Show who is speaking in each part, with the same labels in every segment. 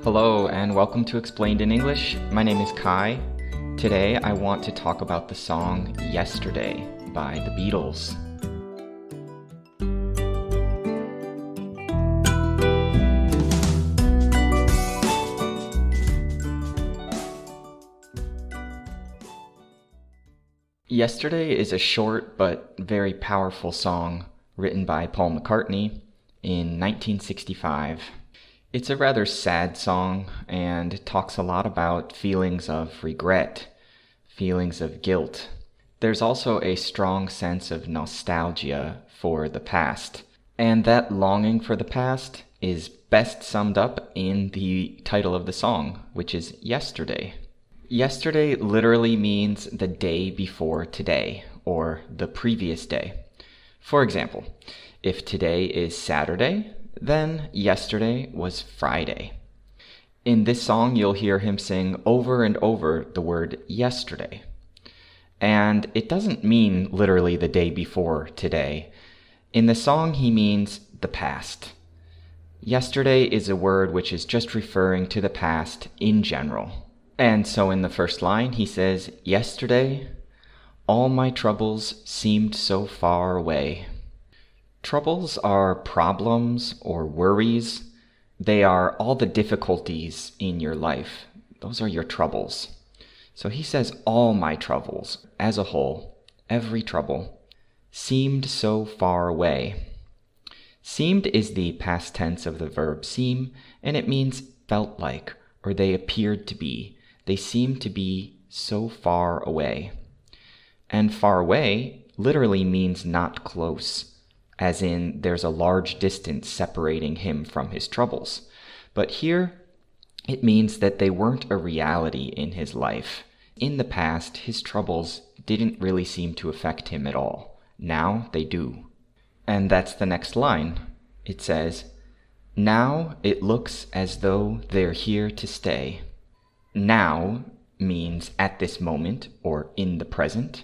Speaker 1: Hello and welcome to Explained in English. My name is Kai. Today I want to talk about the song Yesterday by the Beatles. Yesterday is a short but very powerful song written by Paul McCartney in 1965. It's a rather sad song and talks a lot about feelings of regret, feelings of guilt. There's also a strong sense of nostalgia for the past, and that longing for the past is best summed up in the title of the song, which is Yesterday. Yesterday literally means the day before today, or the previous day. For example, if today is Saturday, then yesterday was Friday. In this song, you'll hear him sing over and over the word yesterday. And it doesn't mean literally the day before today. In the song, he means the past. Yesterday is a word which is just referring to the past in general. And so in the first line, he says, "Yesterday, all my troubles seemed so far away." Troubles are problems or worries. They are all the difficulties in your life. Those are your troubles. So he says all my troubles, as a whole, every trouble, seemed so far away. Seemed is the past tense of the verb seem, and it means felt like, or they appeared to be. They seemed to be so far away. And far away literally means not close, as in there's a large distance separating him from his troubles. But here, it means that they weren't a reality in his life. In the past, his troubles didn't really seem to affect him at all. Now they do. And that's the next line. It says, "Now it looks as though they're here to stay." Now means at this moment or in the present.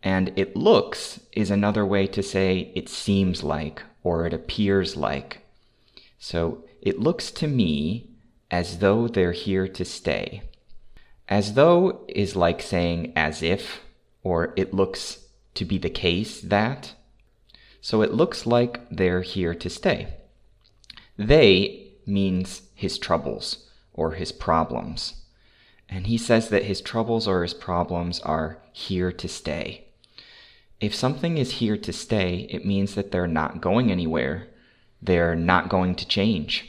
Speaker 1: And it looks is another way to say it seems like or it appears like. So it looks to me as though they're here to stay. As though is like saying as if, or it looks to be the case that. So it looks like they're here to stay. They means his troubles or his problems. And he says that his troubles or his problems are here to stay. If something is here to stay, it means that they're not going anywhere. They're not going to change.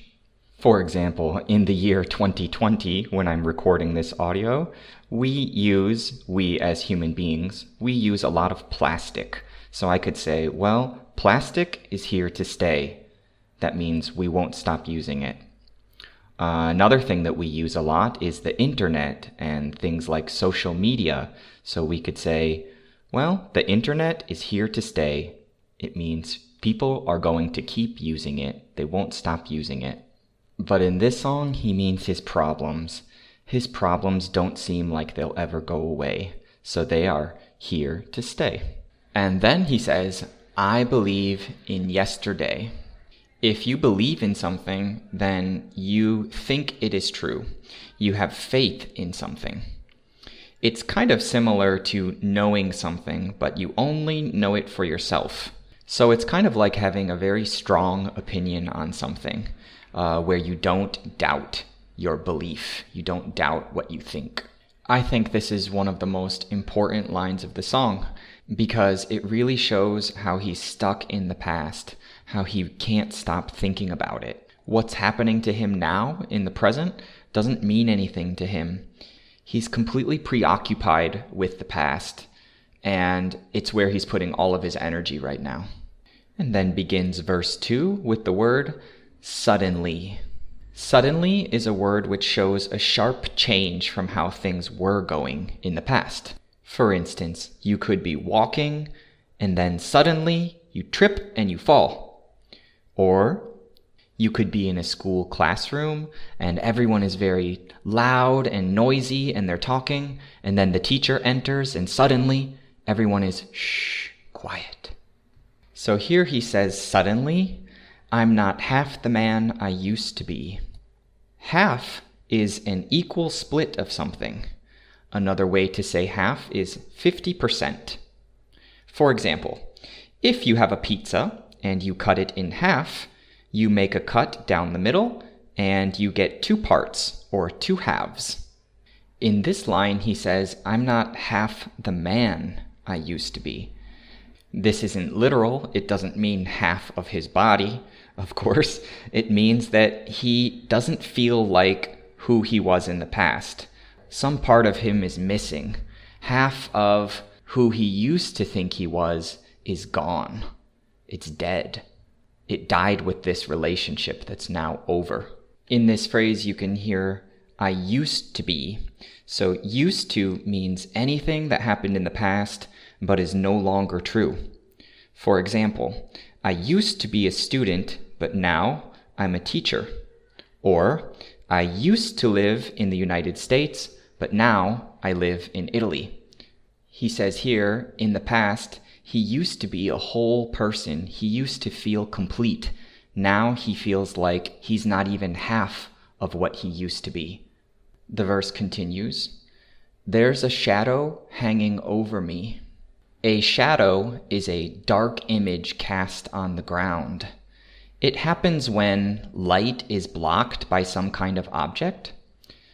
Speaker 1: For example, in the year 2020, when I'm recording this audio, we as human beings, we use a lot of plastic. So I could say, well, plastic is here to stay. That means we won't stop using it. Another thing that we use a lot is the internet and things like social media. So we could say, well, the internet is here to stay. It means people are going to keep using it. They won't stop using it. But in this song, he means his problems. His problems don't seem like they'll ever go away. So they are here to stay. And then he says, "I believe in yesterday." If you believe in something, then you think it is true. You have faith in something. It's kind of similar to knowing something, but you only know it for yourself. So it's kind of like having a very strong opinion on something, where you don't doubt your belief. You don't doubt what you think. I think this is one of the most important lines of the song, because it really shows how he's stuck in the past, how he can't stop thinking about it. What's happening to him now, in the present, doesn't mean anything to him. He's completely preoccupied with the past, and it's where he's putting all of his energy right now. And then begins verse 2 with the word suddenly. Suddenly is a word which shows a sharp change from how things were going in the past. For instance, you could be walking, and then suddenly you trip and you fall. Or you could be in a school classroom and everyone is very loud and noisy and they're talking, and then the teacher enters and suddenly everyone is quiet. So here he says suddenly, "I'm not half the man I used to be." Half is an equal split of something. Another way to say half is 50%. For example, if you have a pizza and you cut it in half, you make a cut down the middle and you get 2 parts, or 2 halves. In this line, he says, I'm not half the man I used to be. This isn't literal. It doesn't mean half of his body, of course. It means that he doesn't feel like who he was in the past. Some part of him is missing. Half of who he used to think he was is gone. It's dead. It died with this relationship that's now over. In this phrase, you can hear, I used to be. So used to means anything that happened in the past but is no longer true. For example, I used to be a student, but now I'm a teacher. Or, I used to live in the United States, but now I live in Italy. He says here, in the past, he used to be a whole person. He used to feel complete. Now he feels like he's not even half of what he used to be. The verse continues, There's a shadow hanging over me. A shadow is a dark image cast on the ground. It happens when light is blocked by some kind of object.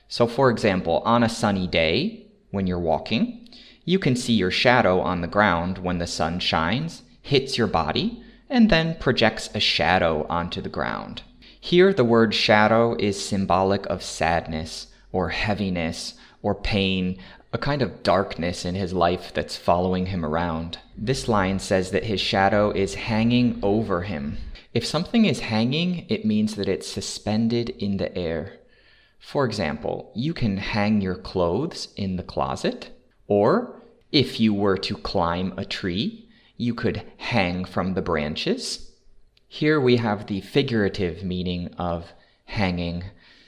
Speaker 1: So for example, on a sunny day, when you're walking, you can see your shadow on the ground when the sun shines, hits your body, and then projects a shadow onto the ground. Here, the word shadow is symbolic of sadness, or heaviness, or pain, a kind of darkness in his life that's following him around. This line says that his shadow is hanging over him. If something is hanging, it means that it's suspended in the air. For example, you can hang your clothes in the closet, or if you were to climb a tree, you could hang from the branches. Here we have the figurative meaning of hanging.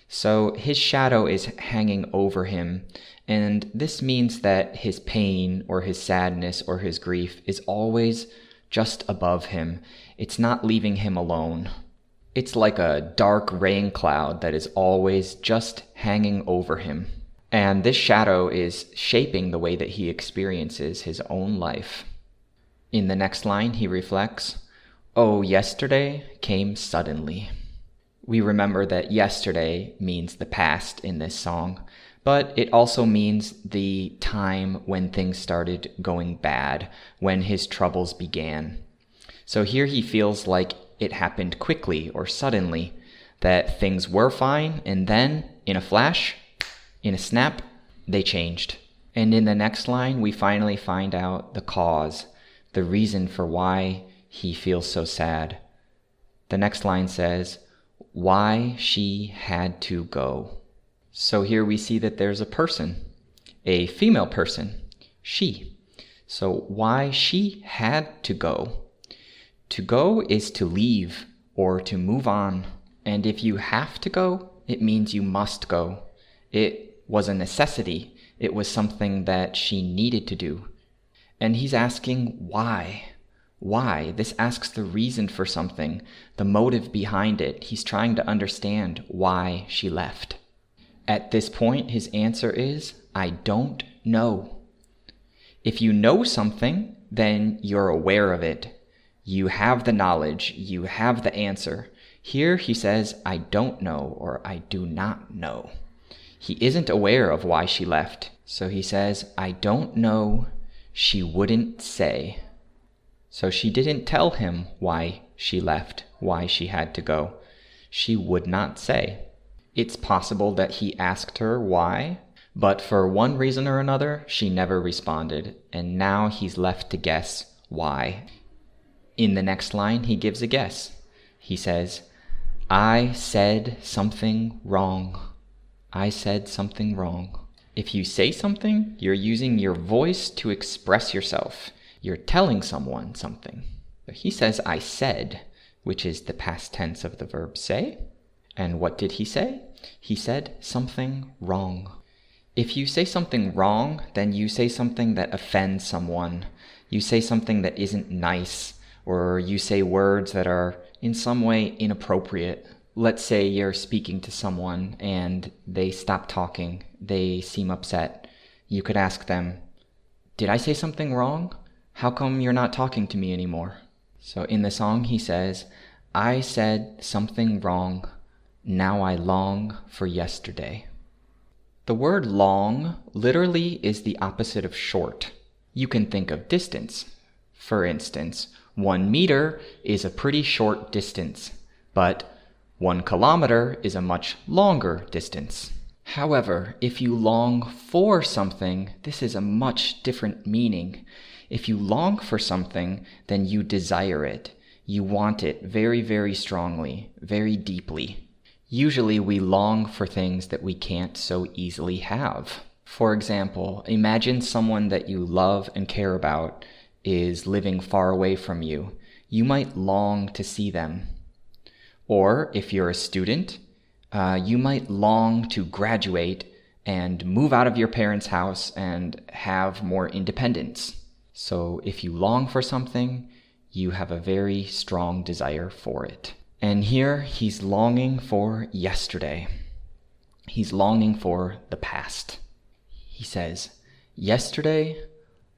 Speaker 1: So his shadow is hanging over him, and this means that his pain or his sadness or his grief is always just above him. It's not leaving him alone. It's like a dark rain cloud that is always just hanging over him. And this shadow is shaping the way that he experiences his own life. In the next line, he reflects, Oh, yesterday came suddenly. We remember that yesterday means the past in this song, but it also means the time when things started going bad, when his troubles began. So here he feels like it happened quickly or suddenly, that things were fine, and then, in a flash, in a snap, they changed. And in the next line, we finally find out the cause, the reason for why he feels so sad. The next line says, why she had to go. So here we see that there's a person, a female person, she. So why she had to go. To go is to leave or to move on. And if you have to go, it means you must go. It was a necessity. It was something that she needed to do. And he's asking why. Why? This asks the reason for something, the motive behind it. He's trying to understand why she left. At this point, his answer is, I don't know. If you know something, then you're aware of it. You have the knowledge. You have the answer. Here he says, I don't know, or I do not know. He isn't aware of why she left. So he says, I don't know. She wouldn't say. So she didn't tell him why she left, why she had to go. She would not say. It's possible that he asked her why, but for one reason or another, she never responded, and now he's left to guess why. In the next line, he gives a guess. He says, I said something wrong. I said something wrong. If you say something, you're using your voice to express yourself. You're telling someone something. He says, I said, which is the past tense of the verb say. And what did he say? He said something wrong. If you say something wrong, then you say something that offends someone. You say something that isn't nice, or you say words that are in some way inappropriate, let's say you're speaking to someone and they stop talking, they seem upset. You could ask them, "Did I say something wrong? How come you're not talking to me anymore?" So in the song he says, "I said something wrong, now I long for yesterday." The word long literally is the opposite of short. You can think of distance. For instance, 1 meter is a pretty short distance, but 1 kilometer is a much longer distance. However, if you long for something, this is a much different meaning. If you long for something, then you desire it. You want it very, very strongly, very deeply. Usually we long for things that we can't so easily have. For example, imagine someone that you love and care about is living far away from you. You might long to see them. Or if you're a student, you might long to graduate and move out of your parents' house and have more independence. So if you long for something, you have a very strong desire for it. And here he's longing for yesterday. He's longing for the past. He says, "Yesterday,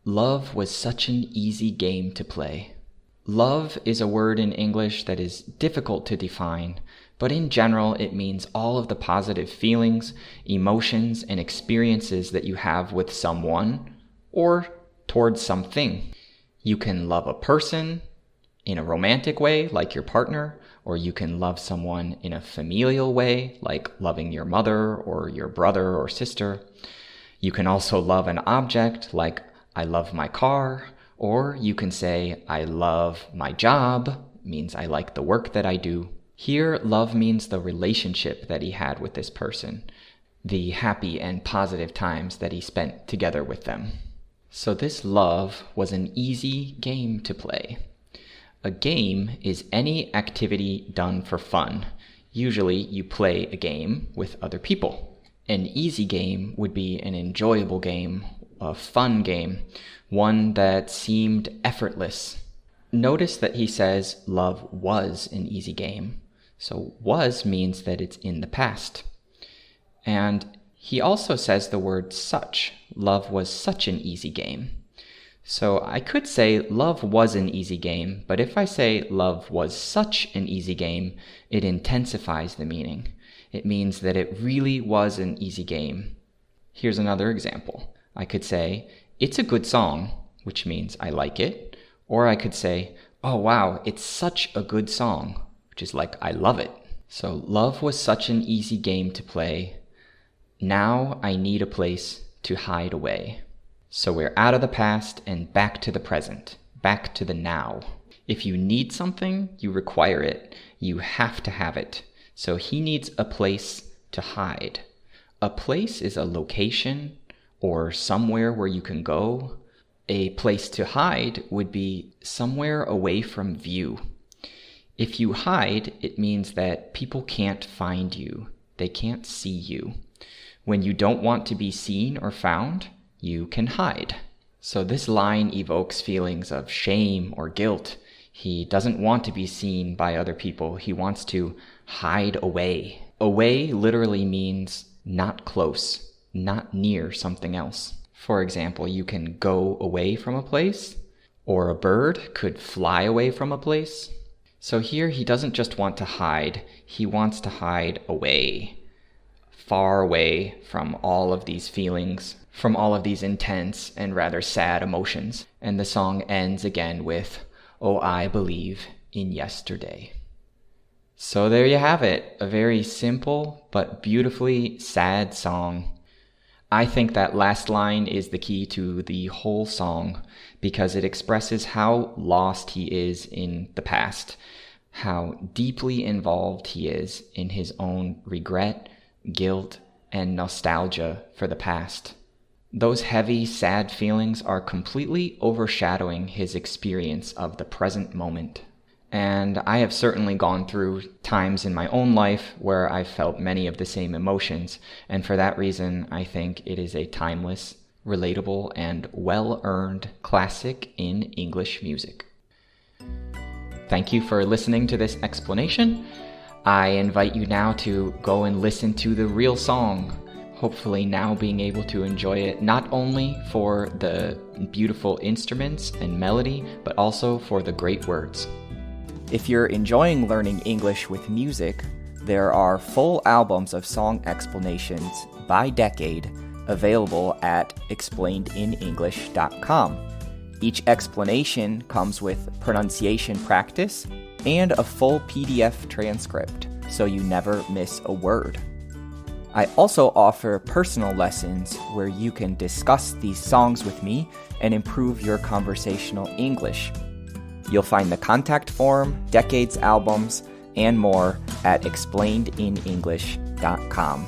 Speaker 1: love was such an easy game to play." Love is a word in English that is difficult to define, but in general it means all of the positive feelings, emotions, and experiences that you have with someone or towards something. You can love a person in a romantic way, like your partner, or you can love someone in a familial way, like loving your mother or your brother or sister. You can also love an object, like I love my car, or you can say I love my job, means I like the work that I do. Here, love means the relationship that he had with this person, the happy and positive times that he spent together with them. So this love was an easy game to play. A game is any activity done for fun. Usually you play a game with other people. An easy game would be an enjoyable game, a fun game, one that seemed effortless. Notice that he says love was an easy game. So was means that it's in the past. And he also says the word such. Love was such an easy game. So I could say love was an easy game, but if I say love was such an easy game, it intensifies the meaning. It means that it really was an easy game. Here's another example. I could say, "It's a good song," which means I like it. Or I could say, "Oh wow, it's such a good song," which is like I love it. So love was such an easy game to play. Now I need a place to hide away. So we're out of the past and back to the present, back to the now. If you need something, you require it. You have to have it. So he needs a place to hide. A place is a location or somewhere where you can go. A place to hide would be somewhere away from view. If you hide, it means that people can't find you. They can't see you. When you don't want to be seen or found, you can hide. So this line evokes feelings of shame or guilt. He doesn't want to be seen by other people. He wants to hide away. Away literally means not close, not near something else. For example, you can go away from a place, or a bird could fly away from a place. So here he doesn't just want to hide, he wants to hide away, far away from all of these feelings, from all of these intense and rather sad emotions. And the song ends again with, "Oh, I believe in yesterday." So there you have it, a very simple but beautifully sad song. I think that last line is the key to the whole song because it expresses how lost he is in the past, how deeply involved he is in his own regret, guilt, and nostalgia for the past. Those heavy, sad feelings are completely overshadowing his experience of the present moment. And I have certainly gone through times in my own life where I've felt many of the same emotions, and for that reason, I think it is a timeless, relatable, and well-earned classic in English music. Thank you for listening to this explanation. I invite you now to go and listen to the real song, hopefully now being able to enjoy it not only for the beautiful instruments and melody, but also for the great words.
Speaker 2: If you're enjoying learning English with music, there are full albums of song explanations by decade available at explainedenglish.com. Each explanation comes with pronunciation practice and a full PDF transcript, so you never miss a word. I also offer personal lessons where you can discuss these songs with me and improve your conversational English. You'll find the contact form, decades albums, and more at explainedenglish.com.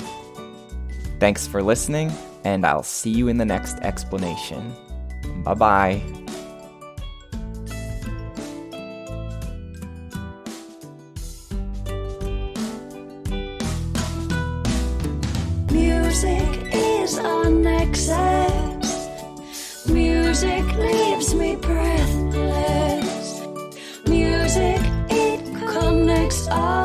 Speaker 2: Thanks for listening, and I'll see you in the next explanation. Bye-bye.
Speaker 3: Music is on excess. Music leaves me breathless. Music, it connects us.